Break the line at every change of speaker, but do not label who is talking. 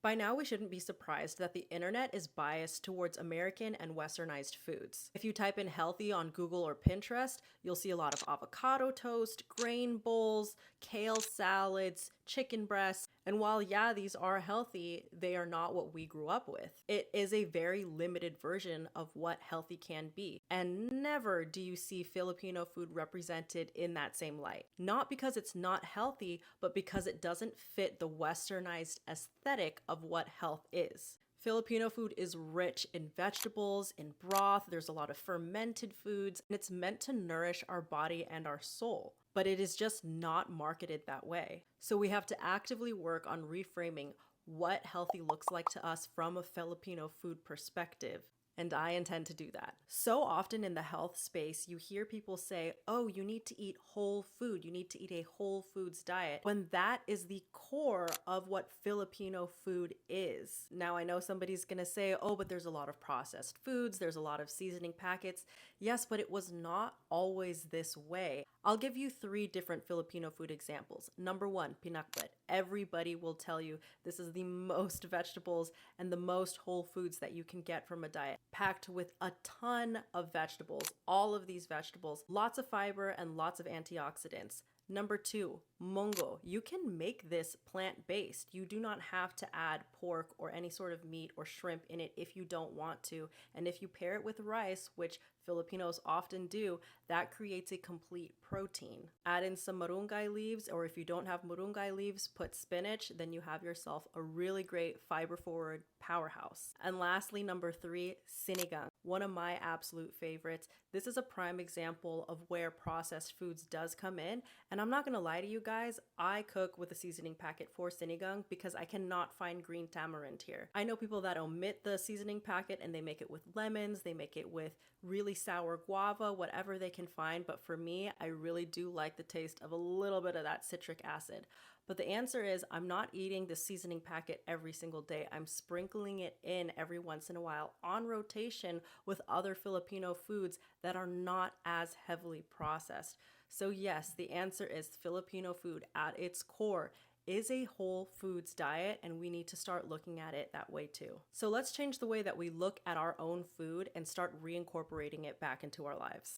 By now, we shouldn't be surprised that the internet is biased towards American and westernized foods. If you type in healthy on Google or Pinterest, you'll see a lot of avocado toast, grain bowls, kale salads, chicken breasts. And while, yeah, these are healthy, they are not what we grew up with. It is a very limited version of what healthy can be. And never do you see Filipino food represented in that same light. Not because it's not healthy, but because it doesn't fit the westernized aesthetic of what health is. Filipino food is rich in vegetables, in broth, there's a lot of fermented foods, and it's meant to nourish our body and our soul. But it is just not marketed that way. So we have to actively work on reframing what healthy looks like to us from a Filipino food perspective. And I intend to do that. So often in the health space, you hear people say, oh, you need to eat whole food. You need to eat a whole foods diet, when that is the core of what Filipino food is. Now, I know somebody's gonna say, oh, but there's a lot of processed foods. There's a lot of seasoning packets. Yes, but it was not always this way. I'll give you 3 different Filipino food examples. Number 1, pinakbet. Everybody will tell you this is the most vegetables and the most whole foods that you can get from a diet, packed with a ton of vegetables. All of these vegetables, lots of fiber and lots of antioxidants. Number 2, mongo. You can make this plant-based. You do not have to add pork or any sort of meat or shrimp in it if you don't want to. And if you pair it with rice, which Filipinos often do, that creates a complete protein. Add in some marunggay leaves, or if you don't have marunggay leaves, put spinach, then you have yourself a really great fiber-forward powerhouse. And lastly, number 3, sinigang. One of my absolute favorites. This is a prime example of where processed foods does come in. And I'm not gonna lie to you guys, I cook with a seasoning packet for sinigang because I cannot find green tamarind here. I know people that omit the seasoning packet and they make it with lemons, they make it with really sour guava, whatever they can find. But for me, I really do like the taste of a little bit of that citric acid. But the answer is I'm not eating the seasoning packet every single day. I'm sprinkling it in every once in a while on rotation with other Filipino foods that are not as heavily processed. So yes, the answer is Filipino food at its core is a whole foods diet, and we need to start looking at it that way too. So let's change the way that we look at our own food and start reincorporating it back into our lives.